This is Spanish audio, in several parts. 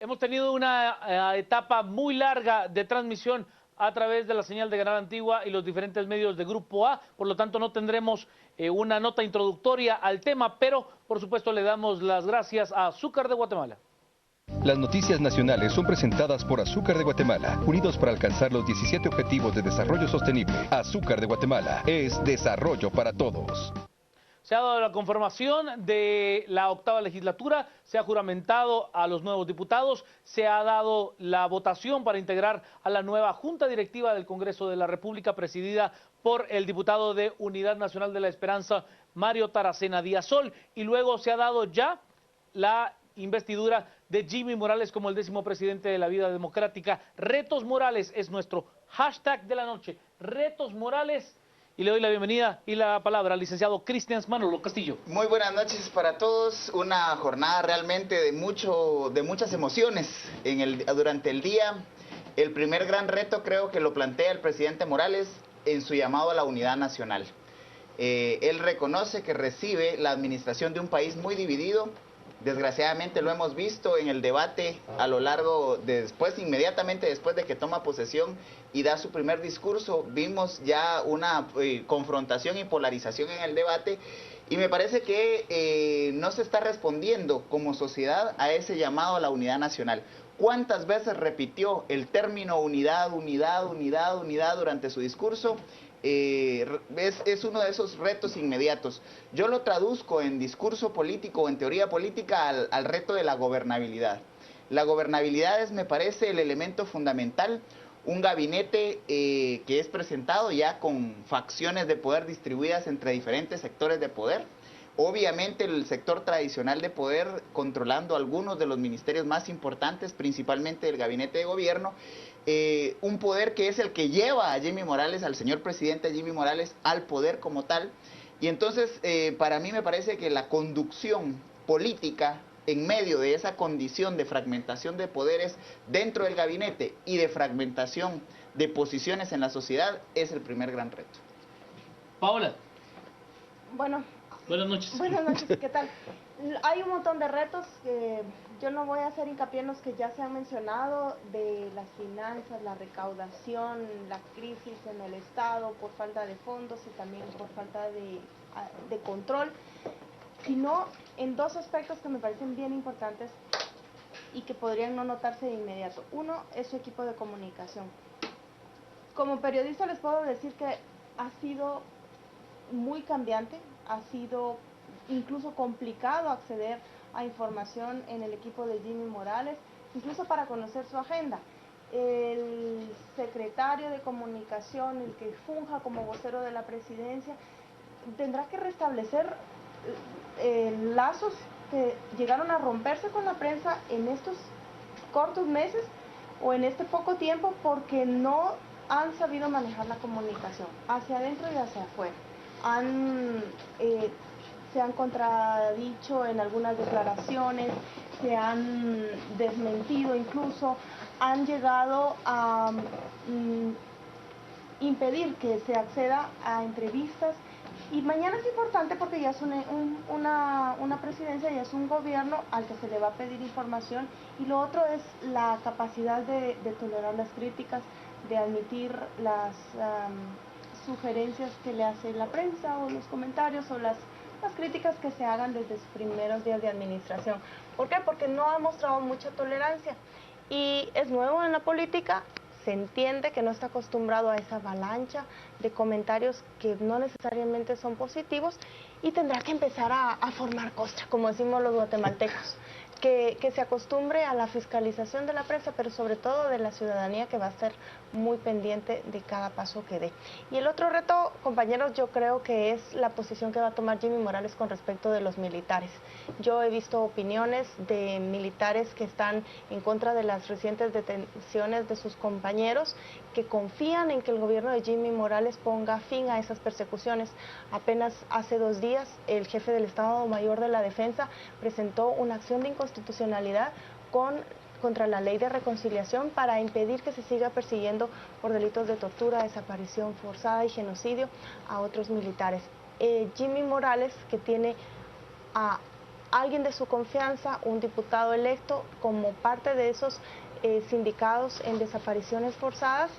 Hemos tenido una etapa muy larga de transmisión a través de la señal de Granada Antigua y los diferentes medios de Grupo A, por lo tanto no tendremos una nota introductoria al tema, pero por supuesto le damos las gracias a Azúcar de Guatemala. Las noticias nacionales son presentadas por Azúcar de Guatemala, unidos para alcanzar los 17 Objetivos de Desarrollo Sostenible. Azúcar de Guatemala es desarrollo para todos. Se ha dado la conformación de la octava legislatura, se ha juramentado a los nuevos diputados, se ha dado la votación para integrar a la nueva Junta Directiva del Congreso de la República, presidida por el diputado de Unidad Nacional de la Esperanza, Mario Taracena Díaz-Sol, y luego se ha dado ya la investidura de Jimmy Morales como el 10º presidente de la vida democrática. Retos Morales es nuestro hashtag de la noche. Retos Morales. Y le doy la bienvenida y la palabra al licenciado Cristian Manolo Castillo. Muy buenas noches para todos. Una jornada realmente de muchas emociones durante el día. El primer gran reto creo que lo plantea el presidente Morales en su llamado a la unidad nacional. Él reconoce que recibe la administración de un país muy dividido. Desgraciadamente lo hemos visto en el debate a lo largo inmediatamente después de que toma posesión y da su primer discurso, vimos ya una confrontación y polarización en el debate, y me parece que no se está respondiendo como sociedad a ese llamado a la unidad nacional. ¿Cuántas veces repitió el término unidad, unidad, unidad, unidad durante su discurso? Es uno de esos retos inmediatos. Yo lo traduzco en discurso político, en teoría política, al reto de la gobernabilidad. La gobernabilidad es, me parece, el elemento fundamental. Un gabinete que es presentado ya con facciones de poder distribuidas entre diferentes sectores de poder. Obviamente el sector tradicional de poder controlando algunos de los ministerios más importantes, principalmente el gabinete de gobierno. Un poder que es el que lleva a Jimmy Morales, al señor presidente Jimmy Morales, al poder como tal. Y entonces, para mí me parece que la conducción política en medio de esa condición de fragmentación de poderes dentro del gabinete y de fragmentación de posiciones en la sociedad es el primer gran reto. Paola. Bueno. Buenas noches. Buenas noches, ¿qué tal? Hay un montón de retos que yo no voy a hacer hincapié en los que ya se han mencionado, de las finanzas, la recaudación, la crisis en el Estado por falta de fondos y también por falta de control, sino en dos aspectos que me parecen bien importantes y que podrían no notarse de inmediato. Uno es su equipo de comunicación. Como periodista les puedo decir que ha sido muy cambiante, ha sido incluso complicado acceder a información en el equipo de Jimmy Morales, incluso para conocer su agenda. El secretario de comunicación, el que funja como vocero de la presidencia, tendrá que restablecer lazos que llegaron a romperse con la prensa en estos cortos meses o en este poco tiempo, porque no han sabido manejar la comunicación hacia adentro y hacia afuera. Se han contradicho en algunas declaraciones, se han desmentido incluso, han llegado a impedir que se acceda a entrevistas. Y mañana es importante porque ya es una presidencia, ya es un gobierno al que se le va a pedir información, y lo otro es la capacidad de tolerar las críticas, de admitir las sugerencias que le hace la prensa o los comentarios o las críticas que se hagan desde sus primeros días de administración. ¿Por qué? Porque no ha mostrado mucha tolerancia y es nuevo en la política. Se entiende que no está acostumbrado a esa avalancha de comentarios que no necesariamente son positivos, y tendrá que empezar a formar costra, como decimos los guatemaltecos, que se acostumbre a la fiscalización de la prensa, pero sobre todo de la ciudadanía, que va a estar muy pendiente de cada paso que dé. Y el otro reto, compañeros, yo creo que es la posición que va a tomar Jimmy Morales con respecto de los militares. Yo he visto opiniones de militares que están en contra de las recientes detenciones de sus compañeros, que confían en que el gobierno de Jimmy Morales ponga fin a esas persecuciones. Apenas hace 2 días, el jefe del Estado Mayor de la Defensa presentó una acción de inconstitucionalidad contra la ley de reconciliación para impedir que se siga persiguiendo por delitos de tortura, desaparición forzada y genocidio a otros militares. Jimmy Morales, que tiene a alguien de su confianza, un diputado electo, como parte de esos sindicados en desapariciones forzadas,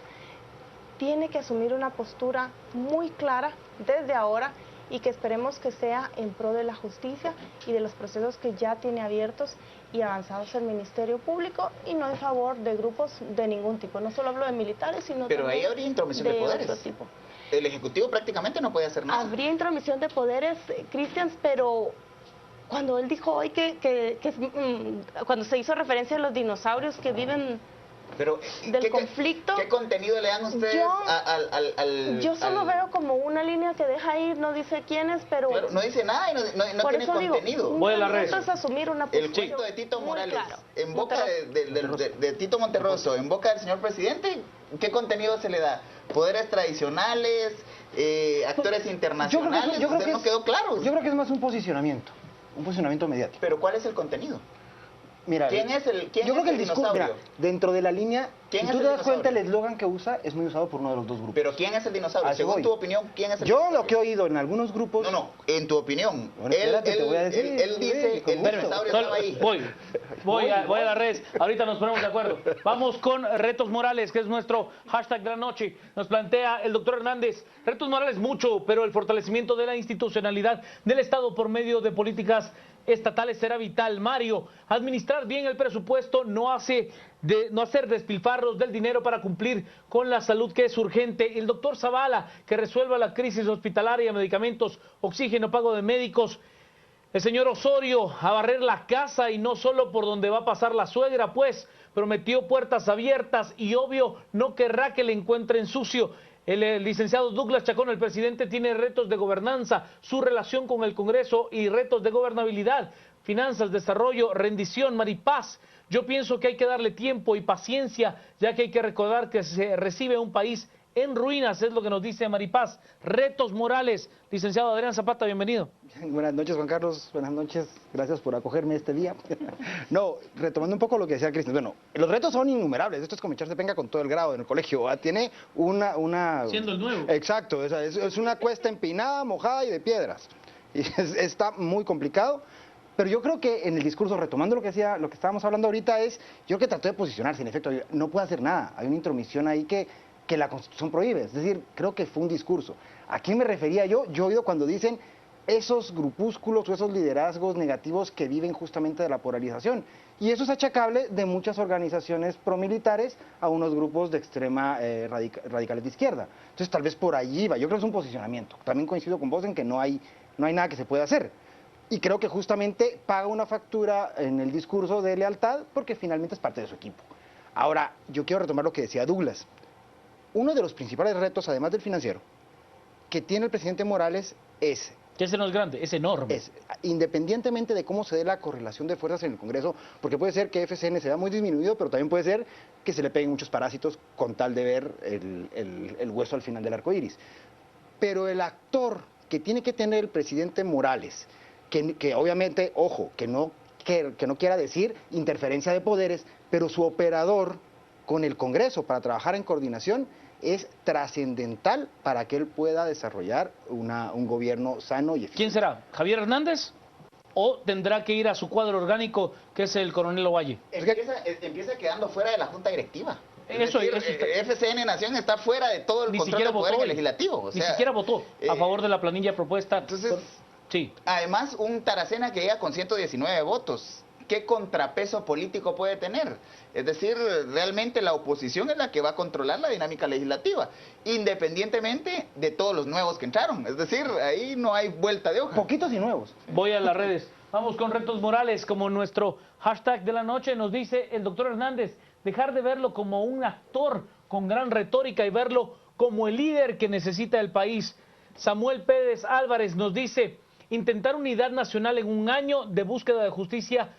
tiene que asumir una postura muy clara desde ahora y que esperemos que sea en pro de la justicia y de los procesos que ya tiene abiertos y avanzados el Ministerio Público, y no en favor de grupos de ningún tipo. No solo hablo de militares, sino pero también ahí habría intromisión de poderes. otro tipo. El Ejecutivo prácticamente no puede hacer nada. Habría intromisión de poderes, Cristian, pero cuando él dijo hoy cuando se hizo referencia a los dinosaurios que viven pero, del conflicto... ¿Qué contenido le dan ustedes yo solo veo como una línea que deja ir, no dice quiénes, pero... Claro, no dice nada y no tiene contenido. Voy a la red. Es asumir una postura el cuento de Tito Morales, claro, en boca de Tito Monterroso, en boca del señor presidente, ¿qué contenido se le da? ¿Poderes tradicionales, actores internacionales? Yo creo que no quedó claro. Yo creo que es más un posicionamiento mediático. Pero ¿cuál es el contenido? Mira, ¿Quién es el yo creo que el discurso, mira, dentro de la línea, si tú te das cuenta, el eslogan que usa es muy usado por uno de los dos grupos. Pero ¿quién es el dinosaurio? Según tu opinión, ¿quién es el dinosaurio? Yo lo que he oído en algunos grupos... No, en tu opinión. Bueno, espérate, te voy a decir. Él dice que el dinosaurio estaba ahí. Voy a las redes, ahorita nos ponemos de acuerdo. Vamos con Retos Morales, que es nuestro hashtag de la noche. Nos plantea el doctor Hernández, Retos Morales mucho, pero el fortalecimiento de la institucionalidad del Estado por medio de políticas estatales será vital. Mario, administrar bien el presupuesto, no hacer despilfarros del dinero para cumplir con la salud, que es urgente. El doctor Zavala, que resuelva la crisis hospitalaria, medicamentos, oxígeno, pago de médicos. El señor Osorio, a barrer la casa, y no solo por donde va a pasar la suegra, pues prometió puertas abiertas y obvio no querrá que le encuentren sucio. El licenciado Douglas Chacón, el presidente, tiene retos de gobernanza, su relación con el Congreso y retos de gobernabilidad, finanzas, desarrollo, rendición, Maripaz. Yo pienso que hay que darle tiempo y paciencia, ya que hay que recordar que se recibe un país en ruinas, es lo que nos dice Maripaz. Retos Morales, licenciado Adrián Zapata, bienvenido. Buenas noches, Juan Carlos, buenas noches, gracias por acogerme este día. No, retomando un poco lo que decía Cristian, bueno, los retos son innumerables, esto es como echarse penca con todo el grado en el colegio, tiene una... Siendo el nuevo. Exacto, o sea, es una cuesta empinada, mojada y de piedras, y está muy complicado. Pero yo creo que en el discurso, retomando lo que estábamos hablando ahorita, yo creo que trató de posicionarse, en efecto, no puede hacer nada, hay una intromisión ahí que la Constitución prohíbe, es decir, creo que fue un discurso. ¿A quién me refería yo? Yo he oído cuando dicen esos grupúsculos o esos liderazgos negativos que viven justamente de la polarización. Y eso es achacable de muchas organizaciones promilitares a unos grupos de extrema radicales de izquierda. Entonces tal vez por allí va. Yo creo que es un posicionamiento. También coincido con vos en que no hay nada que se pueda hacer. Y creo que justamente paga una factura en el discurso de lealtad porque finalmente es parte de su equipo. Ahora, yo quiero retomar lo que decía Douglas. Uno de los principales retos, además del financiero, que tiene el presidente Morales es... Que ese no es grande, es enorme. Independientemente de cómo se dé la correlación de fuerzas en el Congreso, porque puede ser que FCN se vea muy disminuido, pero también puede ser que se le peguen muchos parásitos con tal de ver el hueso al final del arco iris. Pero el actor que tiene que tener el presidente Morales, que obviamente, ojo, que no quiera decir interferencia de poderes, pero su operador con el Congreso para trabajar en coordinación es trascendental para que él pueda desarrollar un gobierno sano y eficiente. ¿Quién será? ¿Javier Hernández? ¿O tendrá que ir a su cuadro orgánico, que es el coronel Ovalle? Empieza quedando fuera de la Junta Directiva. FCN Nación está fuera de todo el control del poder legislativo. Ni siquiera votó a favor de la planilla propuesta. Entonces, sí. Además, un Taracena que llega con 119 votos. ¿Qué contrapeso político puede tener? Es decir, realmente la oposición es la que va a controlar la dinámica legislativa, independientemente de todos los nuevos que entraron. Es decir, ahí no hay vuelta de hoja. Poquitos y nuevos. Voy a las redes. Vamos con Retos Morales, como nuestro hashtag de la noche nos dice el doctor Hernández, dejar de verlo como un actor con gran retórica y verlo como el líder que necesita el país. Samuel Pérez Álvarez nos dice, intentar unidad nacional en un año de búsqueda de justicia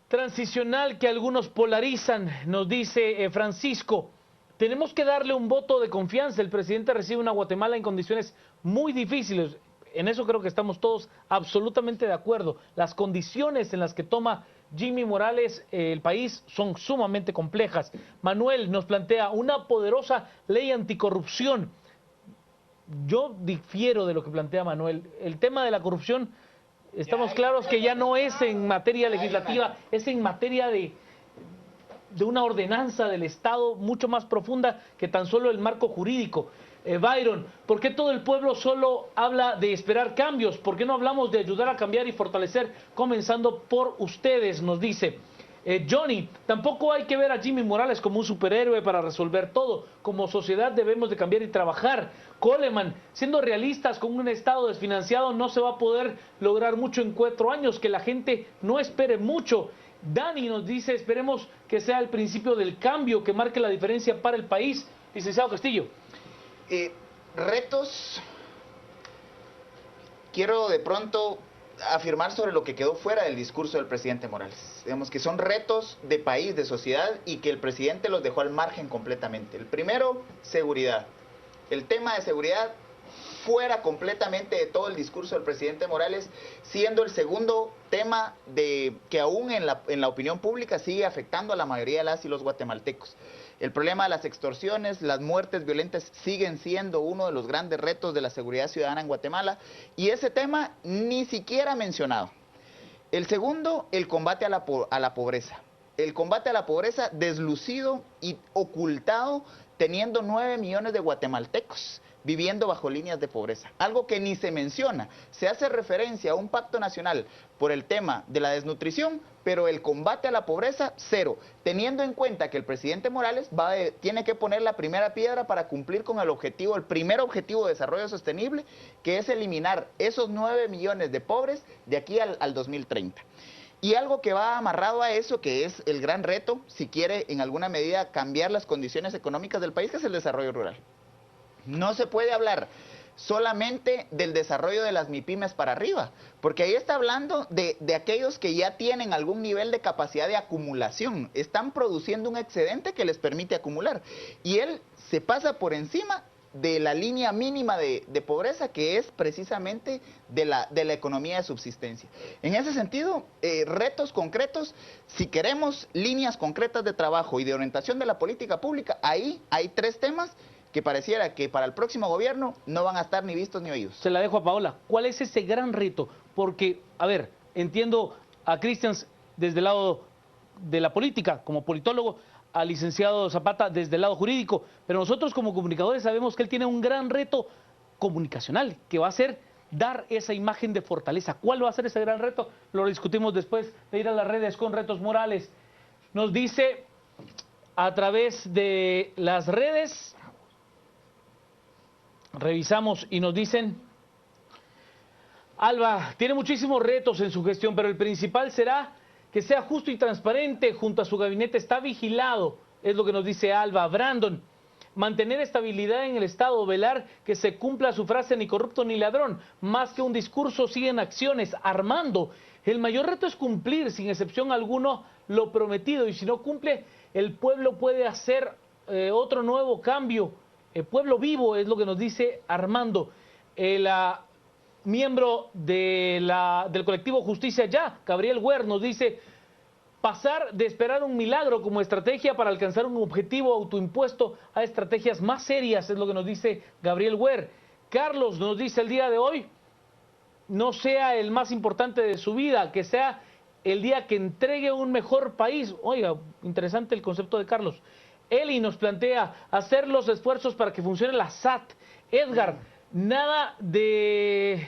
transicional que algunos polarizan, nos dice Francisco. Tenemos que darle un voto de confianza. El presidente recibe una Guatemala en condiciones muy difíciles. En eso creo que estamos todos absolutamente de acuerdo. Las condiciones en las que toma Jimmy Morales el país son sumamente complejas. Manuel nos plantea una poderosa ley anticorrupción. Yo difiero de lo que plantea Manuel. El tema de la corrupción Estamos claros que ya no es en materia legislativa, es en materia de una ordenanza del Estado mucho más profunda que tan solo el marco jurídico. Byron, ¿por qué todo el pueblo solo habla de esperar cambios? ¿Por qué no hablamos de ayudar a cambiar y fortalecer, comenzando por ustedes? Nos dice Johnny, tampoco hay que ver a Jimmy Morales como un superhéroe para resolver todo. Como sociedad debemos de cambiar y trabajar. Coleman, siendo realistas, con un Estado desfinanciado no se va a poder lograr mucho en 4 años, que la gente no espere mucho. Dani nos dice, esperemos que sea el principio del cambio, que marque la diferencia para el país. Licenciado Castillo. Retos, quiero de pronto afirmar sobre lo que quedó fuera del discurso del presidente Morales. Digamos que son retos de país, de sociedad, y que el presidente los dejó al margen completamente. El primero, seguridad. El tema de seguridad fuera completamente de todo el discurso del presidente Morales, siendo el segundo tema que aún en la opinión pública sigue afectando a la mayoría de las y los guatemaltecos. El problema de las extorsiones, las muertes violentas siguen siendo uno de los grandes retos de la seguridad ciudadana en Guatemala, y ese tema ni siquiera mencionado. El segundo, el combate a la pobreza. El combate a la pobreza deslucido y ocultado, teniendo 9 millones de guatemaltecos viviendo bajo líneas de pobreza, algo que ni se menciona. Se hace referencia a un pacto nacional por el tema de la desnutrición, pero el combate a la pobreza, cero, teniendo en cuenta que el presidente Morales tiene que poner la primera piedra para cumplir con el objetivo, el primer objetivo de desarrollo sostenible, que es eliminar esos 9 millones de pobres de aquí al 2030. Y algo que va amarrado a eso, que es el gran reto, si quiere en alguna medida cambiar las condiciones económicas del país, que es el desarrollo rural. No se puede hablar solamente del desarrollo de las MIPYMES para arriba, porque ahí está hablando de aquellos que ya tienen algún nivel de capacidad de acumulación, están produciendo un excedente que les permite acumular, y él se pasa por encima de la línea mínima de pobreza, que es precisamente de la economía de subsistencia. En ese sentido, retos concretos, si queremos líneas concretas de trabajo y de orientación de la política pública, ahí hay 3 temas que pareciera que para el próximo gobierno no van a estar ni vistos ni oídos. Se la dejo a Paola. ¿Cuál es ese gran reto? Porque, a ver, entiendo a Cristian desde el lado de la política, como politólogo, al licenciado Zapata desde el lado jurídico, pero nosotros como comunicadores sabemos que él tiene un gran reto comunicacional, que va a ser dar esa imagen de fortaleza. ¿Cuál va a ser ese gran reto? Lo discutimos después de ir a las redes con Retos Morales. Nos dice a través de las redes... Revisamos y nos dicen, Alba tiene muchísimos retos en su gestión, pero el principal será que sea justo y transparente. Junto a su gabinete está vigilado, es lo que nos dice Alba. Brandon, mantener estabilidad en el Estado, velar que se cumpla su frase ni corrupto ni ladrón. Más que un discurso, siguen acciones. Armando, el mayor reto es cumplir sin excepción alguno lo prometido, y si no cumple, el pueblo puede hacer otro nuevo cambio. El pueblo vivo, es lo que nos dice Armando. El miembro del colectivo Justicia Ya, Gabriel Huer, nos dice, pasar de esperar un milagro como estrategia para alcanzar un objetivo autoimpuesto a estrategias más serias, es lo que nos dice Gabriel Huer. Carlos nos dice el día de hoy, no sea el más importante de su vida, que sea el día que entregue un mejor país. Oiga, interesante el concepto de Carlos. Eli nos plantea hacer los esfuerzos para que funcione la SAT. Edgar, nada del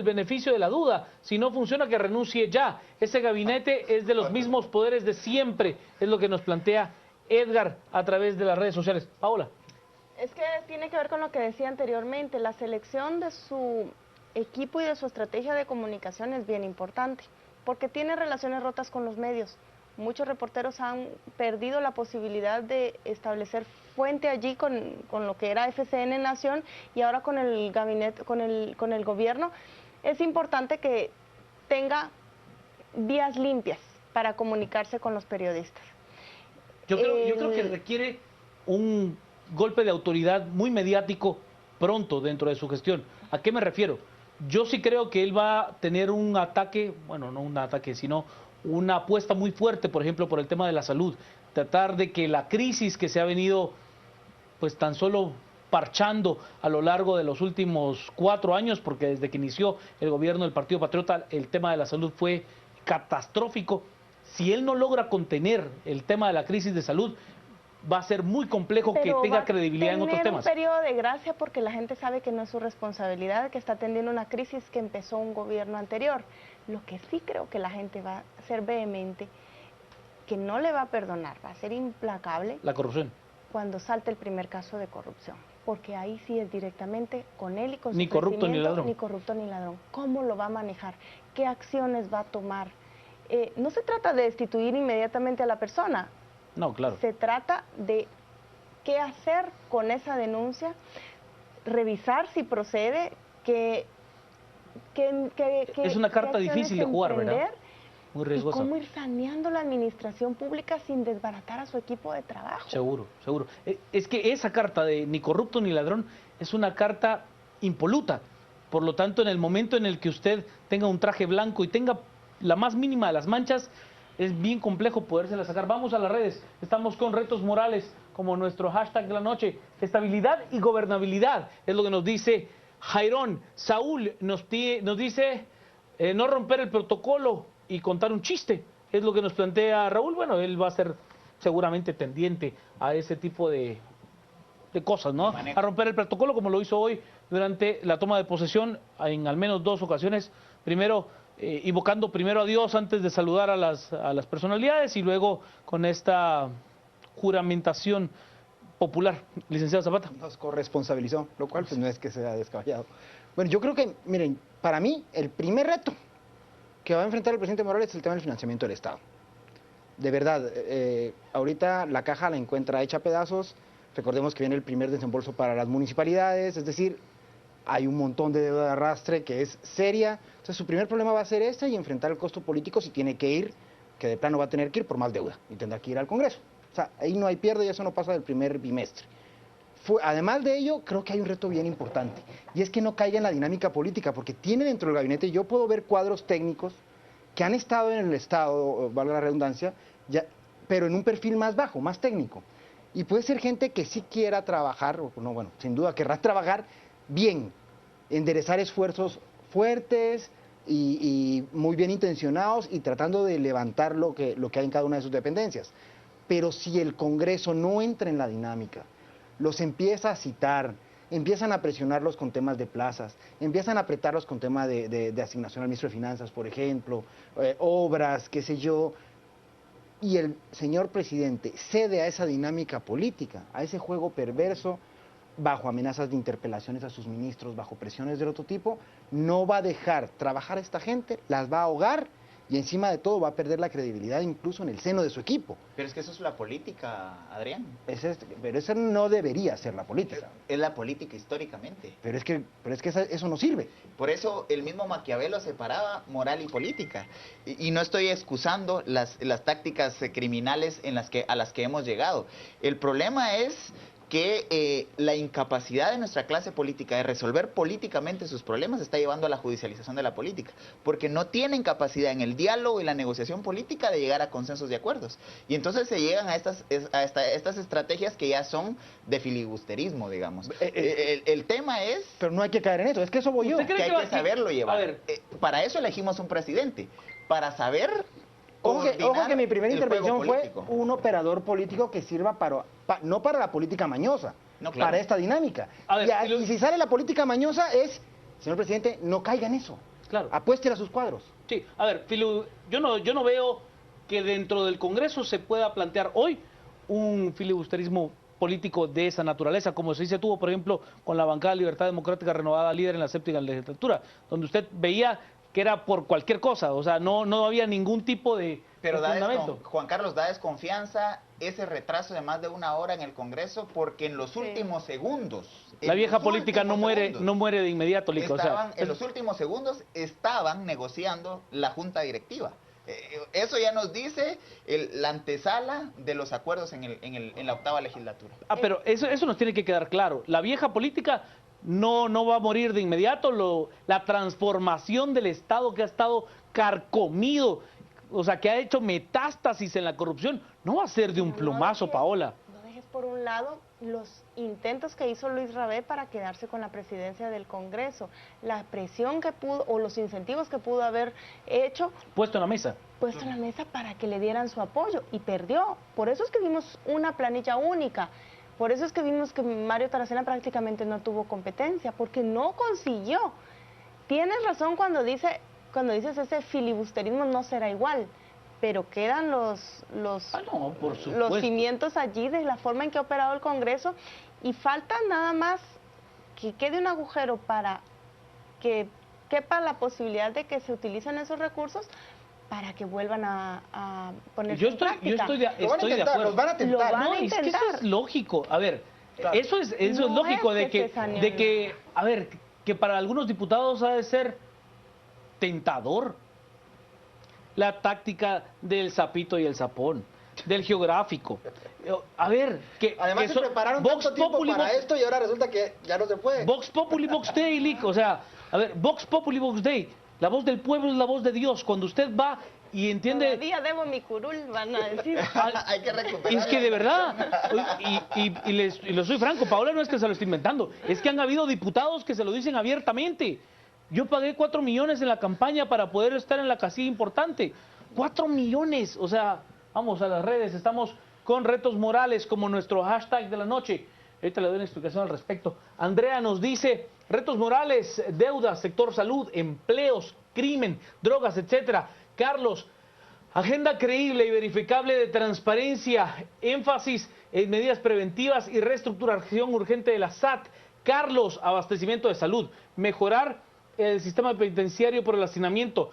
beneficio de la duda. Si no funciona, que renuncie ya. Ese gabinete es de los mismos poderes de siempre. Es lo que nos plantea Edgar a través de las redes sociales. Paola. Es que tiene que ver con lo que decía anteriormente. La selección de su equipo y de su estrategia de comunicación es bien importante, porque tiene relaciones rotas con los medios. Muchos reporteros han perdido la posibilidad de establecer fuente allí con lo que era FCN Nación, y ahora con el gabinete, con el gobierno. Es importante que tenga vías limpias para comunicarse con los periodistas. Yo creo que requiere un golpe de autoridad muy mediático pronto dentro de su gestión. ¿A qué me refiero? Yo sí creo que él va a tener un ataque, bueno, no un ataque, sino una apuesta muy fuerte, por ejemplo, por el tema de la salud. Tratar de que la crisis que se ha venido, pues tan solo parchando a lo largo de los últimos 4 años, porque desde que inició el gobierno del Partido Patriota el tema de la salud fue catastrófico. Si él no logra contener el tema de la crisis de salud, va a ser muy complejo que tenga credibilidad en otros temas. Un periodo de gracia porque la gente sabe que no es su responsabilidad, que está atendiendo una crisis que empezó un gobierno anterior. Lo que sí creo que la gente va a ser vehemente, que no le va a perdonar, va a ser implacable. La corrupción. Cuando salte el primer caso de corrupción, porque ahí sí es directamente con él y con su Ni corrupto ni ladrón. Ni corrupto ni ladrón. ¿Cómo lo va a manejar? ¿Qué acciones va a tomar? No se trata de destituir inmediatamente a la persona. No, claro. Se trata de qué hacer con esa denuncia, revisar si procede, es una carta difícil de jugar, ¿verdad? Muy riesgosa. Y cómo ir saneando la administración pública sin desbaratar a su equipo de trabajo. Seguro, seguro. Es que esa carta de ni corrupto ni ladrón es una carta impoluta. Por lo tanto, en el momento en el que usted tenga un traje blanco y tenga la más mínima de las manchas, es bien complejo podérsela sacar. Vamos a las redes. Estamos con Retos Morales como nuestro hashtag de la noche. Estabilidad y gobernabilidad es lo que nos dice Jairón. Saúl nos dice no romper el protocolo y contar un chiste. Es lo que nos plantea Raúl. Bueno, él va a ser seguramente tendiente a ese tipo de cosas, ¿no? A romper el protocolo, como lo hizo hoy durante la toma de posesión en al menos 2 ocasiones. Primero, invocando primero a Dios antes de saludar a las personalidades y luego con esta juramentación popular. Licenciado Zapata. Nos corresponsabilizó, lo cual pues no es que sea descabellado. Bueno, yo creo que, miren, para mí el primer reto que va a enfrentar el presidente Morales es el tema del financiamiento del Estado. De verdad, ahorita la caja la encuentra hecha a pedazos. Recordemos que viene el primer desembolso para las municipalidades, es decir, hay un montón de deuda de arrastre que es seria. Entonces su primer problema va a ser y enfrentar el costo político si tiene que ir, que de plano va a tener que ir por más deuda y tendrá que ir al Congreso. O sea, ahí no hay pierde y eso no pasa del primer bimestre. Además de ello, creo que hay un reto bien importante y es que no caiga en la dinámica política, porque tiene dentro del gabinete, yo puedo ver cuadros técnicos que han estado en el Estado, valga la redundancia, pero en un perfil más bajo, más técnico. Y puede ser gente que sí quiera trabajar, no, bueno, sin duda querrá trabajar bien, enderezar esfuerzos fuertes y muy bien intencionados y tratando de levantar lo que hay en cada una de sus dependencias. Pero si el Congreso no entra en la dinámica, los empieza a citar, empiezan a presionarlos con temas de plazas, empiezan a apretarlos con temas de asignación al ministro de Finanzas, por ejemplo, obras, qué sé yo, y el señor presidente cede a esa dinámica política, a ese juego perverso, bajo amenazas de interpelaciones a sus ministros, bajo presiones del otro tipo, no va a dejar trabajar a esta gente, las va a ahogar y encima de todo va a perder la credibilidad incluso en el seno de su equipo. Pero es que eso es la política, Adrián. Pero eso no debería ser la política. Es la política históricamente. Pero es que eso no sirve. Por eso el mismo Maquiavelo separaba moral y política. Y no estoy excusando las tácticas criminales a las que hemos llegado. El problema es que la incapacidad de nuestra clase política de resolver políticamente sus problemas está llevando a la judicialización de la política, porque no tienen capacidad en el diálogo y la negociación política de llegar a consensos y acuerdos. Y entonces se llegan a estas estrategias que ya son de filibusterismo, digamos. El tema es... Pero no hay que caer en eso, es que eso voy yo. Que hay que saberlo llevar. A ver, para eso elegimos un presidente, para saber... Ojo que mi primera intervención fue un operador político que sirva no para la política mañosa, no, claro, para esta dinámica. Y si sale la política mañosa señor presidente, no caiga en eso. Claro. Apuéstele a sus cuadros. Sí, a ver, Filu, yo no veo que dentro del Congreso se pueda plantear hoy un filibusterismo político de esa naturaleza, como se tuvo, por ejemplo, con la bancada Libertad Democrática Renovada líder en la 7ª legislatura, donde usted veía que era por cualquier cosa, o sea, no había ningún tipo de fundamento. Juan Carlos, da desconfianza ese retraso de más de 1 hora en el Congreso, porque en los últimos segundos... La vieja política no muere de inmediato, Lico. En los últimos segundos estaban negociando la Junta Directiva. Eso ya nos dice la antesala de los acuerdos en la 8ª legislatura. Pero eso nos tiene que quedar claro. La vieja política no va a morir de inmediato. La transformación del Estado que ha estado carcomido, o sea, que ha hecho metástasis en la corrupción, no va a ser de un plumazo, Paola. No dejes por un lado los intentos que hizo Luis Rabé para quedarse con la presidencia del Congreso, la presión que pudo, o los incentivos que pudo haber hecho, Puesto en la mesa. para que le dieran su apoyo, y perdió. Por eso es que vimos una planilla única, por eso es que vimos que Mario Taracena prácticamente no tuvo competencia, porque no consiguió. Tienes razón cuando dices ese filibusterismo no será igual, pero quedan los No, por supuesto. los cimientos allí de la forma en que ha operado el Congreso, y falta nada más que quede un agujero para que quepa la posibilidad de que se utilicen esos recursos para que vuelvan a ponerse en práctica. Yo estoy de acuerdo. Los van a tentar. Lo van No, a es que eso intentar. es lógico. A ver, Claro. eso es No lógico es que de que, a ver, que para algunos diputados ha de ser tentador la táctica del sapito y el sapón, del geográfico. A ver, que Además se prepararon Vox tanto tiempo Populi, para esto y ahora resulta que ya no se puede. Vox Populi, Vox Dei, Lick. O sea, a ver, Vox Populi, Vox Dei. La voz del pueblo es la voz de Dios. Cuando usted va y entiende... Todavía debo mi curul, van a decir. Hay que recuperar. Y es que de verdad, y lo soy franco, Paola no es que se lo esté inventando, es que han habido diputados que se lo dicen abiertamente. Yo pagué 4 millones en la campaña para poder estar en la casilla importante. 4 millones, o sea, vamos a las redes, estamos con Retos Morales como nuestro hashtag de la noche. Ahorita le doy una explicación al respecto. Andrea nos dice, Retos Morales, deuda, sector salud, empleos, crimen, drogas, etcétera. Carlos, agenda creíble y verificable de transparencia, énfasis en medidas preventivas y reestructuración urgente de la SAT. Carlos, abastecimiento de salud, mejorar el sistema penitenciario por el hacinamiento,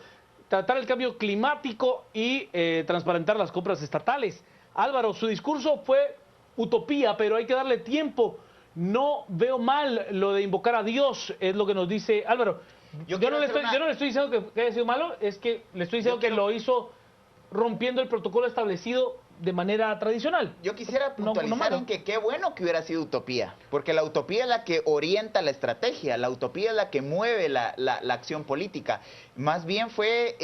tratar el cambio climático y transparentar las compras estatales. Álvaro, su discurso fue utopía, pero hay que darle tiempo. No veo mal lo de invocar a Dios, es lo que nos dice Álvaro. Yo no le estoy diciendo que haya sido malo, es que le estoy diciendo que lo hizo rompiendo el protocolo establecido de manera tradicional. Yo quisiera No puntualizar malo. en que qué bueno que hubiera sido utopía, porque la utopía es la que orienta la estrategia, la utopía es la que mueve la acción política. Más bien fue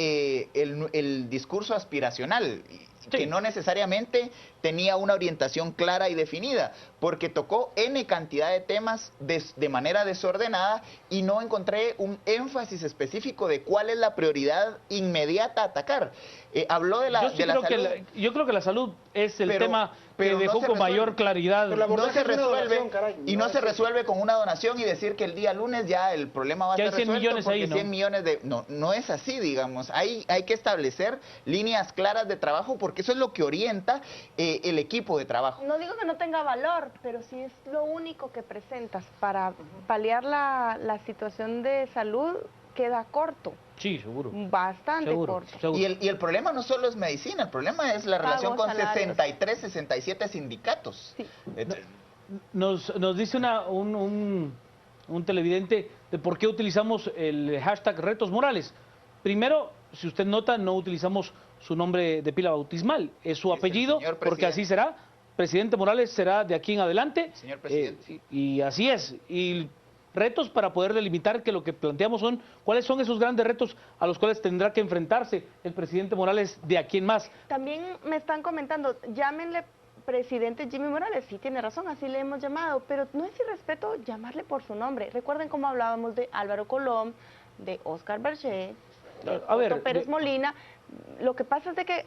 el discurso aspiracional, que no necesariamente tenía una orientación clara y definida, porque tocó N cantidad de temas de manera desordenada y no encontré un énfasis específico de cuál es la prioridad inmediata a atacar. Habló de la salud. Yo creo que la salud es el Pero- tema pero que no dejó se con resuelve. mayor claridad. Pero la No se es una resuelve donación, caray, y no no se es- resuelve con una donación y decir que el día lunes ya el problema va a Que hay estar 100 resuelto millones porque ahí, ¿no? 100 millones de... No es así, digamos. Hay que establecer líneas claras de trabajo porque eso es lo que orienta el equipo de trabajo. No digo que no tenga valor, pero si es lo único que presentas para paliar la situación de salud, queda corto, Sí, seguro. bastante Seguro, corto. seguro. Y el problema no solo es medicina, el problema es la relación Pagos, con salarios. 63, 67 sindicatos. Sí. Nos dice un televidente de por qué utilizamos el hashtag Retos Morales. Primero, si usted nota, no utilizamos su nombre de pila bautismal, es su Es el apellido, señor porque presidente. así será. Presidente Morales será de aquí en adelante. Señor presidente. Y así es. Y retos para poder delimitar que lo que planteamos son cuáles son esos grandes retos a los cuales tendrá que enfrentarse el presidente Morales de aquí en más. También me están comentando, llámenle presidente Jimmy Morales, sí tiene razón, así le hemos llamado, pero no es irrespeto llamarle por su nombre. Recuerden cómo hablábamos de Álvaro Colom, de Oscar Berger, de A ver, Otto Pérez Molina. Lo que pasa es de que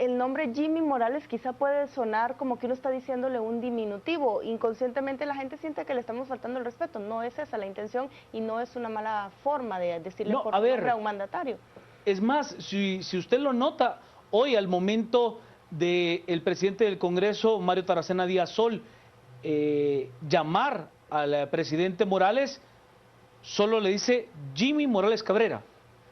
el nombre Jimmy Morales quizá puede sonar como que uno está diciéndole un diminutivo. Inconscientemente la gente siente que le estamos faltando el respeto. No es esa la intención y no es una mala forma de decirle No, por a su ver. nombre a un mandatario. Es más, si usted lo nota, hoy al momento del presidente del Congreso, Mario Taracena Díaz Sol, llamar al presidente Morales, solo le dice Jimmy Morales Cabrera,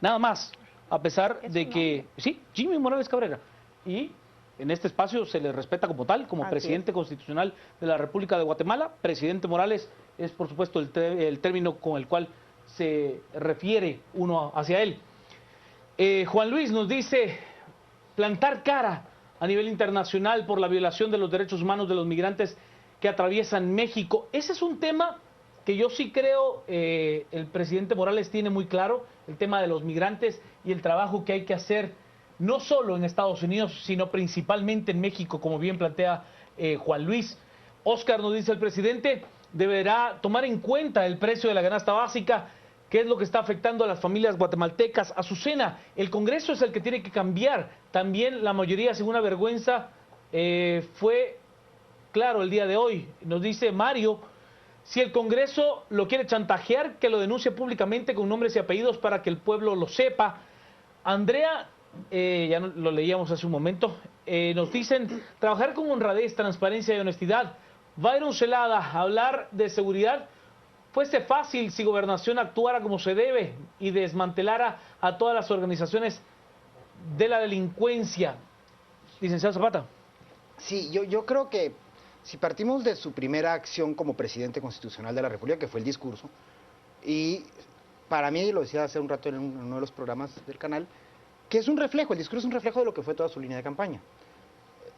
nada más, a pesar Es de su que, nombre. sí, Jimmy Morales Cabrera, y en este espacio se le respeta como tal, como Así presidente constitucional de la República de Guatemala. Presidente Morales es, por supuesto, el término con el cual se refiere uno hacia él. Juan Luis nos dice, plantar cara a nivel internacional por la violación de los derechos humanos de los migrantes que atraviesan México. Ese es un tema que yo sí creo el presidente Morales tiene muy claro, el tema de los migrantes y el trabajo que hay que hacer, no solo en Estados Unidos, sino principalmente en México, como bien plantea Juan Luis. Oscar, nos dice el presidente, deberá tomar en cuenta el precio de la canasta básica, que es lo que está afectando a las familias guatemaltecas. Azucena, el Congreso es el que tiene que cambiar. También la mayoría, sin una vergüenza, fue claro el día de hoy. Nos dice Mario, si el Congreso lo quiere chantajear, que lo denuncie públicamente con nombres y apellidos para que el pueblo lo sepa. Andrea, ya lo leíamos hace un momento, nos dicen, trabajar con honradez, transparencia y honestidad. Byron Celada, hablar de seguridad fuese fácil si Gobernación actuara como se debe y desmantelara a todas las organizaciones de la delincuencia. Licenciado Zapata. Sí, yo creo que si partimos de su primera acción como presidente constitucional de la República, que fue el discurso, y para mí, lo decía hace un rato en uno de los programas del canal, que es un reflejo, el discurso es un reflejo de lo que fue toda su línea de campaña.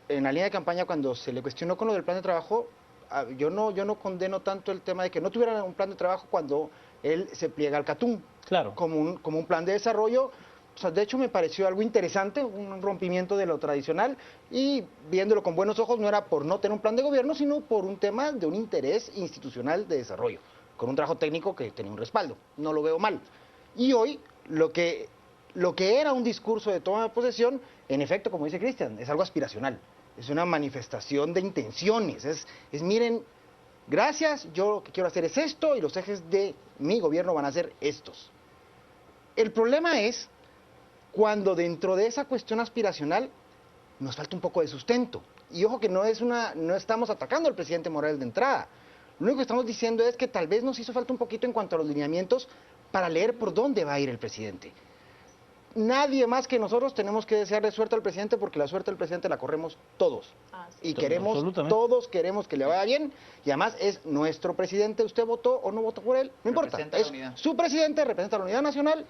En la línea de campaña, cuando se le cuestionó con lo del plan de trabajo, yo no condeno tanto el tema de que no tuviera un plan de trabajo cuando él se pliega al CATUM, claro, como un plan de desarrollo. O sea, de hecho me pareció algo interesante, un rompimiento de lo tradicional, y viéndolo con buenos ojos no era por no tener un plan de gobierno, sino por un tema de un interés institucional de desarrollo, con un trabajo técnico que tenía un respaldo. No lo veo mal. Y hoy lo que era un discurso de toma de posesión, en efecto, como dice Cristian, es algo aspiracional. Es una manifestación de intenciones. Es miren, gracias, yo lo que quiero hacer es esto y los ejes de mi gobierno van a ser estos. El problema es cuando dentro de esa cuestión aspiracional nos falta un poco de sustento. Y ojo que no estamos atacando al presidente Morales de entrada. Lo único que estamos diciendo es que tal vez nos hizo falta un poquito en cuanto a los lineamientos para leer por dónde va a ir el presidente. Nadie más que nosotros tenemos que desearle suerte al presidente, porque la suerte del presidente la corremos todos. Y todos queremos que le vaya bien, y además es nuestro presidente. Usted votó o no votó por él, no importa. Es su presidente, representa a la unidad nacional,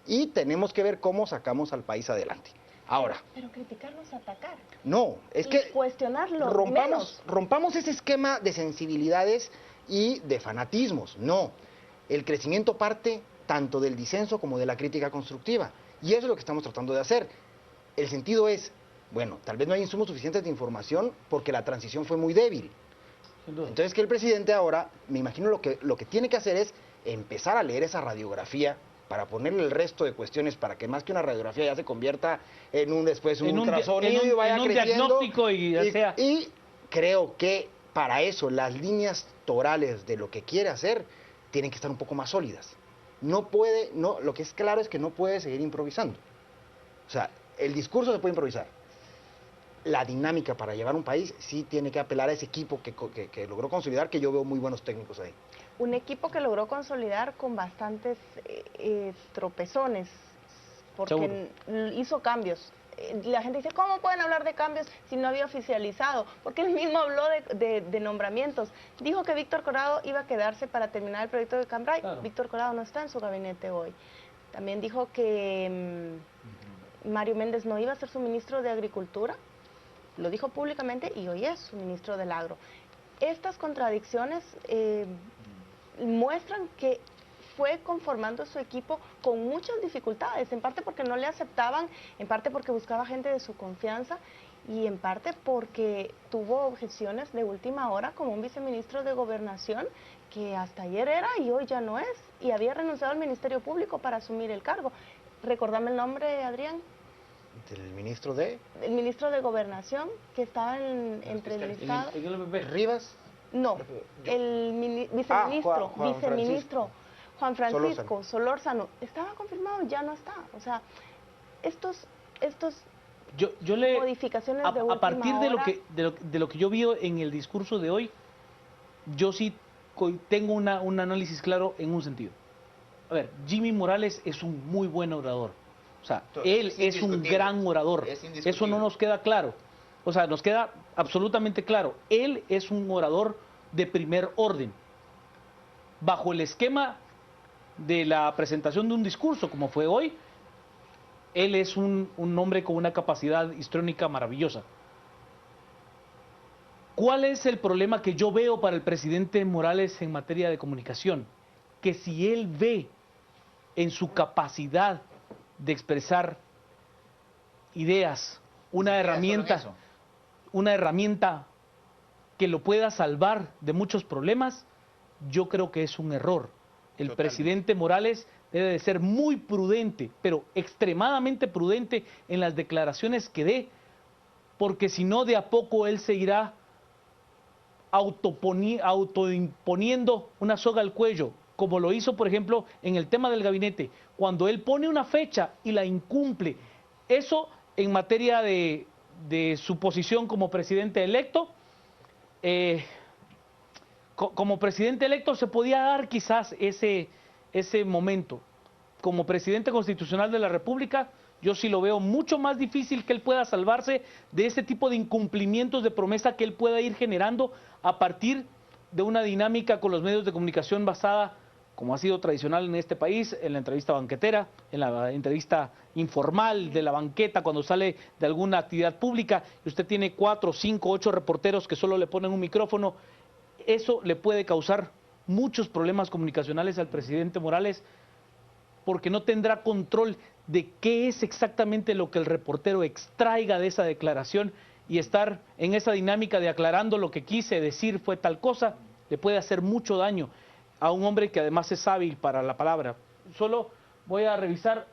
y tenemos que ver cómo sacamos al país adelante. Ahora. Pero criticarnos es atacar. No, es que cuestionarlo rompamos ese esquema de sensibilidades y de fanatismos. No, el crecimiento parte tanto del disenso como de la crítica constructiva. Y eso es lo que estamos tratando de hacer. El sentido es, bueno, tal vez no hay insumos suficientes de información porque la transición fue muy débil. Entonces que el presidente ahora, me imagino lo que tiene que hacer es empezar a leer esa radiografía para ponerle el resto de cuestiones para que más que una radiografía ya se convierta en un ultrasonido y vaya creciendo. Diagnóstico y creo que para eso las líneas torales de lo que quiere hacer tienen que estar un poco más sólidas. Lo que es claro es que no puede seguir improvisando. O sea, el discurso se puede improvisar. La dinámica para llevar un país sí tiene que apelar a ese equipo que logró consolidar, que yo veo muy buenos técnicos ahí. Un equipo que logró consolidar con bastantes tropezones, porque hizo cambios. La gente dice, ¿cómo pueden hablar de cambios si no había oficializado? Porque él mismo habló de nombramientos. Dijo que Víctor Corado iba a quedarse para terminar el proyecto de Cambrai. Claro. Víctor Corado no está en su gabinete hoy. También dijo que Mario Méndez no iba a ser su ministro de Agricultura. Lo dijo públicamente y hoy es su ministro del Agro. Estas contradicciones muestran que fue conformando su equipo con muchas dificultades, en parte porque no le aceptaban, en parte porque buscaba gente de su confianza y en parte porque tuvo objeciones de última hora como un viceministro de Gobernación que hasta ayer era y hoy ya no es, y había renunciado al Ministerio Público para asumir el cargo. ¿Recordame el nombre, Adrián? ¿Del ministro de? El ministro de Gobernación, que estaba entre el Estado. ¿Rivas? No, el viceministro, Juan Francisco Solórzano. Estaba confirmado, ya no está. O sea, estos modificaciones de última a partir de hora, de lo que yo vi en el discurso de hoy, yo sí tengo un análisis claro en un sentido. A ver, Jimmy Morales es un muy buen orador. O sea, él es un gran orador. Eso no nos queda claro. O sea, nos queda absolutamente claro. Él es un orador de primer orden. Bajo el esquema de la presentación de un discurso, como fue hoy, él es un hombre con una capacidad histriónica maravillosa. ¿Cuál es el problema que yo veo para el presidente Morales en materia de comunicación? Que si él ve en su capacidad de expresar ideas una herramienta que lo pueda salvar de muchos problemas, yo creo que es un error. El presidente Morales debe de ser muy prudente, pero extremadamente prudente en las declaraciones que dé, porque si no, de a poco él se irá autoimponiendo una soga al cuello, como lo hizo, por ejemplo, en el tema del gabinete, cuando él pone una fecha y la incumple. Eso en materia de su posición como presidente electo, como presidente electo se podía dar quizás ese momento. Como presidente constitucional de la República, yo sí lo veo mucho más difícil que él pueda salvarse de ese tipo de incumplimientos de promesa que él pueda ir generando a partir de una dinámica con los medios de comunicación basada, como ha sido tradicional en este país, en la entrevista banquetera, en la entrevista informal de la banqueta cuando sale de alguna actividad pública y usted tiene 4, 5, 8 reporteros que solo le ponen un micrófono. Eso le puede causar muchos problemas comunicacionales al presidente Morales, porque no tendrá control de qué es exactamente lo que el reportero extraiga de esa declaración, y estar en esa dinámica de aclarando lo que quise decir fue tal cosa, le puede hacer mucho daño a un hombre que además es hábil para la palabra. Solo voy a revisar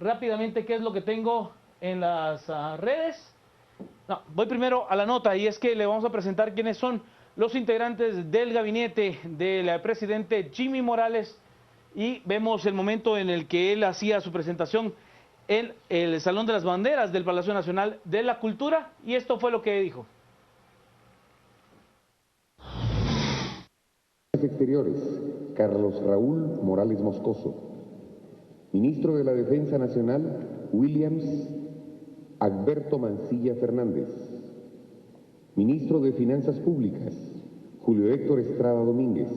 rápidamente qué es lo que tengo en las redes. No, voy primero a la nota, y es que le vamos a presentar quiénes son los integrantes del gabinete del presidente Jimmy Morales, y vemos el momento en el que él hacía su presentación en el Salón de las Banderas del Palacio Nacional de la Cultura, y esto fue lo que dijo. Exteriores, Carlos Raúl Morales Moscoso. Ministro de la Defensa Nacional, Williams Alberto Mancilla Fernández. Ministro de Finanzas Públicas, Julio Héctor Estrada Domínguez.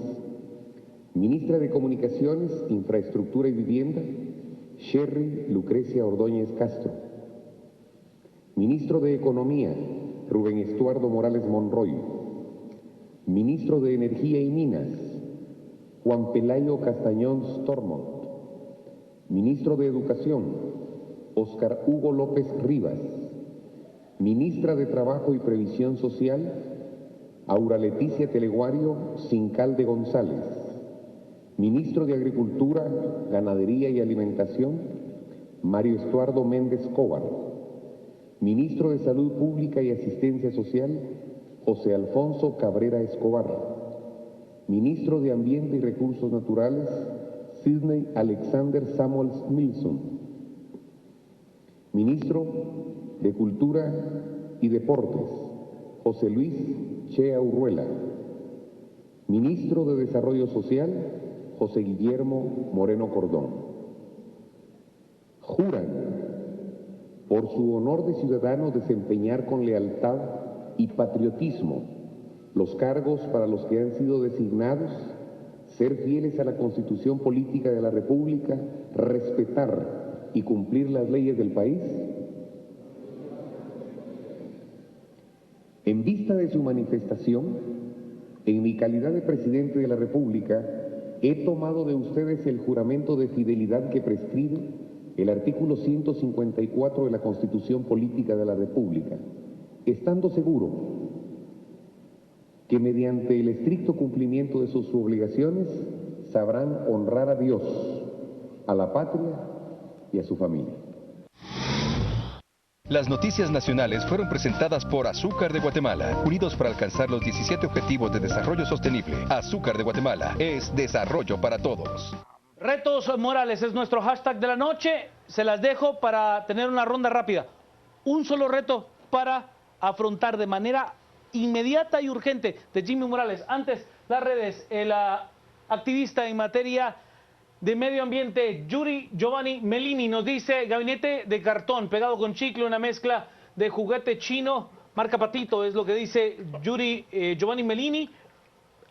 Ministra de Comunicaciones, Infraestructura y Vivienda, Sherry Lucrecia Ordóñez Castro. Ministro de Economía, Rubén Estuardo Morales Monroy. Ministro de Energía y Minas, Juan Pelayo Castañón Stormont. Ministro de Educación, Óscar Hugo López Rivas. Ministra de Trabajo y Previsión Social, Aura Leticia Teleguario Cincalde González. Ministro de Agricultura, Ganadería y Alimentación, Mario Estuardo Méndez Cóvar. Ministro de Salud Pública y Asistencia Social, José Alfonso Cabrera Escobar. Ministro de Ambiente y Recursos Naturales, Sidney Alexander Samuels Milson. Ministro de Cultura y Deportes, José Luis Chea Urruela. Ministro de Desarrollo Social, José Guillermo Moreno Cordón. Juran, por su honor de ciudadano, desempeñar con lealtad y patriotismo los cargos para los que han sido designados, ser fieles a la Constitución Política de la República, respetar y cumplir las leyes del país. En vista de su manifestación, en mi calidad de presidente de la República, he tomado de ustedes el juramento de fidelidad que prescribe el artículo 154 de la Constitución Política de la República, estando seguro que mediante el estricto cumplimiento de sus obligaciones sabrán honrar a Dios, a la patria y a su familia. Las noticias nacionales fueron presentadas por Azúcar de Guatemala, unidos para alcanzar los 17 Objetivos de Desarrollo Sostenible. Azúcar de Guatemala es desarrollo para todos. Retos Morales es nuestro hashtag de la noche. Se las dejo para tener una ronda rápida. Un solo reto para afrontar de manera inmediata y urgente de Jimmy Morales. Antes, las redes, el activista en materia de medio ambiente, Yuri Giovanni Melini, nos dice: gabinete de cartón pegado con chicle, una mezcla de juguete chino, marca Patito, es lo que dice Yuri Giovanni Melini.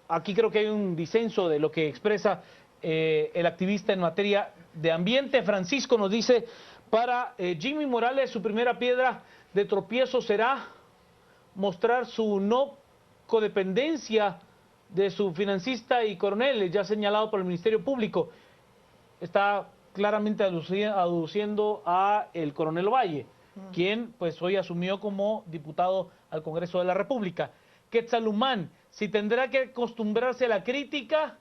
Aquí creo que hay un disenso de lo que expresa el activista en materia de ambiente. Francisco nos dice: para Jimmy Morales, su primera piedra de tropiezo será mostrar su no codependencia de su financista y coronel, ya señalado por el Ministerio Público. Está claramente aduciendo a el coronel Valle, quien pues hoy asumió como diputado al Congreso de la República. Quetzalhumán, si tendrá que acostumbrarse a la crítica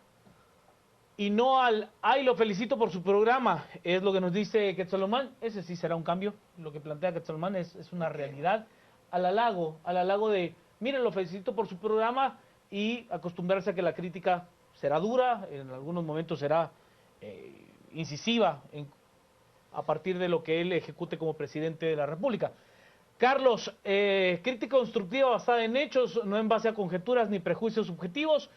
y no al, ay, lo felicito por su programa, es lo que nos dice Quetzalhumán. Ese sí será un cambio. Lo que plantea Quetzalhumán es una realidad. Al halago de, miren, lo felicito por su programa, y acostumbrarse a que la crítica será dura, en algunos momentos será incisiva a partir de lo que él ejecute como presidente de la República. Carlos, crítica constructiva basada en hechos, no en base a conjeturas ni prejuicios subjetivos.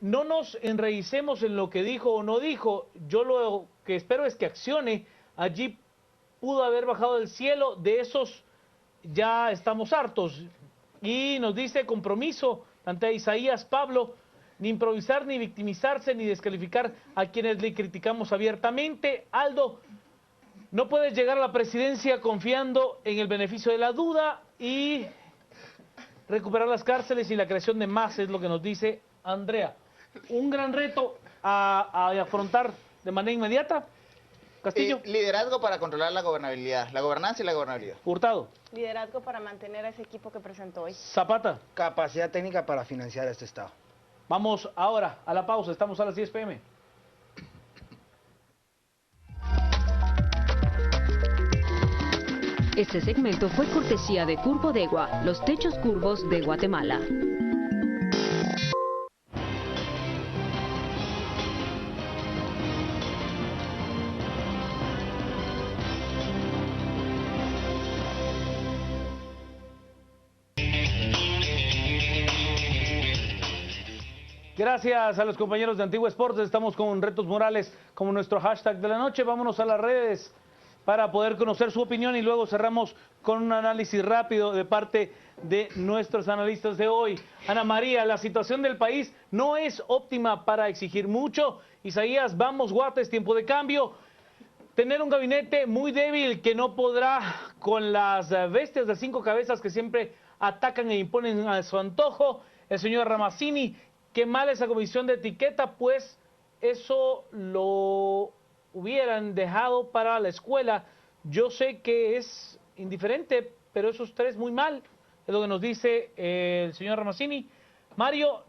No nos enraicemos en lo que dijo o no dijo. Yo lo que espero es que accione. Allí pudo haber bajado del cielo, de esos ya estamos hartos. Y nos dice compromiso ante Isaías Pablo, ni improvisar, ni victimizarse, ni descalificar a quienes le criticamos abiertamente. Aldo, no puedes llegar a la presidencia confiando en el beneficio de la duda y recuperar las cárceles y la creación de más, es lo que nos dice Andrea. Un gran reto a afrontar de manera inmediata. Castillo. Liderazgo para controlar la gobernabilidad, la gobernanza y la gobernabilidad. Hurtado. Liderazgo para mantener a ese equipo que presentó hoy. Zapata. Capacidad técnica para financiar este Estado. Vamos ahora a la pausa, estamos a las 10 p.m. Este segmento fue cortesía de Curbodegua, los techos curvos de Guatemala. Gracias a los compañeros de Antigua Sports. Estamos con Retos Morales como nuestro hashtag de la noche. Vámonos a las redes para poder conocer su opinión y luego cerramos con un análisis rápido de parte de nuestros analistas de hoy. Ana María, la situación del país no es óptima para exigir mucho. Isaías, vamos Guate, es tiempo de cambio. Tener un gabinete muy débil que no podrá con las bestias de 5 cabezas que siempre atacan e imponen a su antojo. El señor Ramazzini, qué mal esa comisión de etiqueta, pues eso lo hubieran dejado para la escuela. Yo sé que es indiferente, pero esos 3 muy mal, es lo que nos dice el señor Ramazzini. Mario,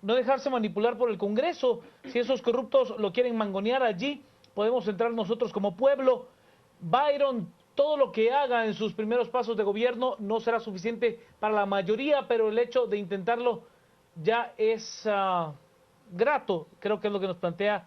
no dejarse manipular por el Congreso. Si esos corruptos lo quieren mangonear allí, podemos entrar nosotros como pueblo. Byron, todo lo que haga en sus primeros pasos de gobierno no será suficiente para la mayoría, pero el hecho de intentarlo ya es grato, creo que es lo que nos plantea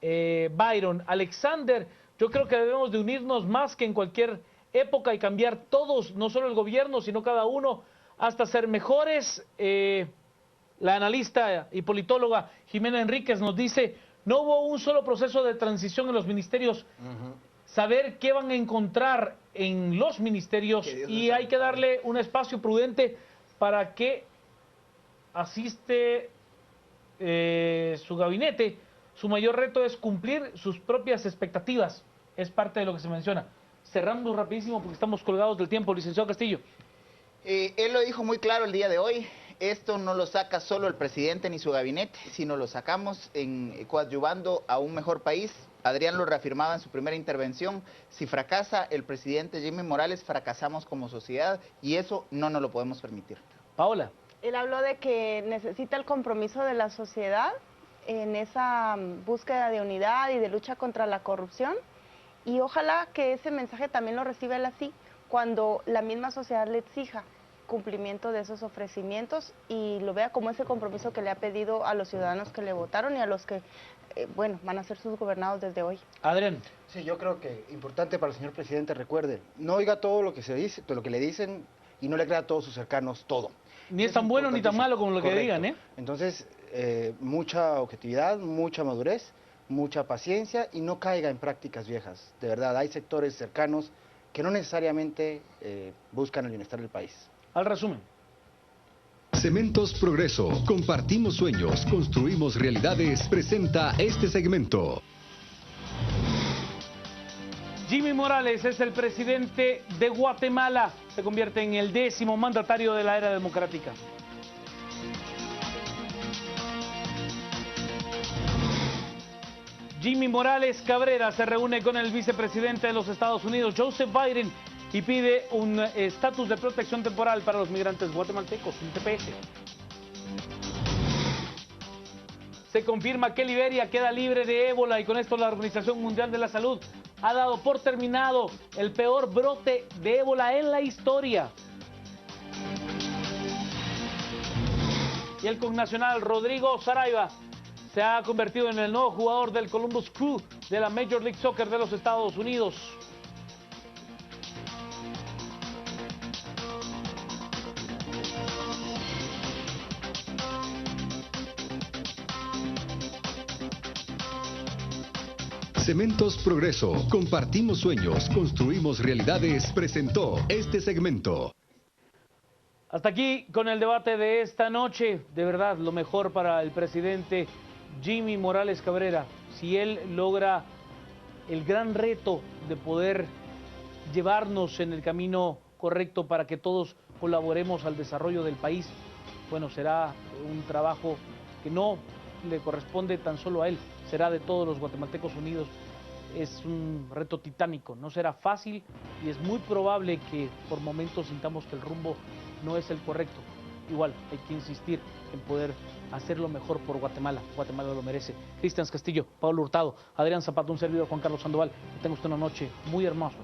Byron. Alexander, yo creo que debemos de unirnos más que en cualquier época y cambiar todos, no solo el gobierno, sino cada uno, hasta ser mejores. La analista y politóloga Jimena Enríquez nos dice, no hubo un solo proceso de transición en los ministerios. Saber qué van a encontrar en los ministerios y hay que darle un espacio prudente para que asiste su gabinete. Su mayor reto es cumplir sus propias expectativas. Es parte de lo que se menciona. Cerramos rapidísimo porque estamos colgados del tiempo. Licenciado Castillo. Él lo dijo muy claro el día de hoy. Esto no lo saca solo el presidente ni su gabinete, sino lo sacamos coadyuvando a un mejor país. Adrián lo reafirmaba en su primera intervención. Si fracasa el presidente Jimmy Morales, fracasamos como sociedad y eso no nos lo podemos permitir. Paola. Él habló de que necesita el compromiso de la sociedad en esa búsqueda de unidad y de lucha contra la corrupción, y ojalá que ese mensaje también lo reciba él así, cuando la misma sociedad le exija cumplimiento de esos ofrecimientos y lo vea como ese compromiso que le ha pedido a los ciudadanos que le votaron y a los que, bueno, van a ser sus gobernados desde hoy. Adrián. Sí, yo creo que importante para el señor presidente, recuerde, no oiga todo lo que se dice, todo lo que le dicen y no le crea a todos sus cercanos todo. Ni es tan bueno ni tan malo como lo que digan, ¿eh? Entonces, mucha objetividad, mucha madurez, mucha paciencia y no caiga en prácticas viejas. De verdad, hay sectores cercanos que no necesariamente buscan el bienestar del país. Al resumen. Cementos Progreso. Compartimos sueños, construimos realidades. Presenta este segmento. Jimmy Morales es el presidente de Guatemala. Se convierte en el 10º mandatario de la era democrática. Jimmy Morales Cabrera se reúne con el vicepresidente de los Estados Unidos, Joseph Biden, y pide un estatus de protección temporal para los migrantes guatemaltecos, un TPS. Se confirma que Liberia queda libre de ébola y con esto la Organización Mundial de la Salud ha dado por terminado el peor brote de ébola en la historia. Y el connacional Rodrigo Saraiva se ha convertido en el nuevo jugador del Columbus Crew de la Major League Soccer de los Estados Unidos. Cementos Progreso. Compartimos sueños, construimos realidades. Presentó este segmento. Hasta aquí con el debate de esta noche. De verdad, lo mejor para el presidente Jimmy Morales Cabrera. Si él logra el gran reto de poder llevarnos en el camino correcto para que todos colaboremos al desarrollo del país, bueno, será un trabajo que no le corresponde tan solo a él, será de todos los guatemaltecos unidos. Es un reto titánico, no será fácil y es muy probable que por momentos sintamos que el rumbo no es el correcto. Igual hay que insistir en poder hacerlo mejor por Guatemala. Guatemala lo merece. Cristian Castillo, Pablo Hurtado, Adrián Zapata, un servidor, Juan Carlos Sandoval. Que tenga usted una noche muy hermosa.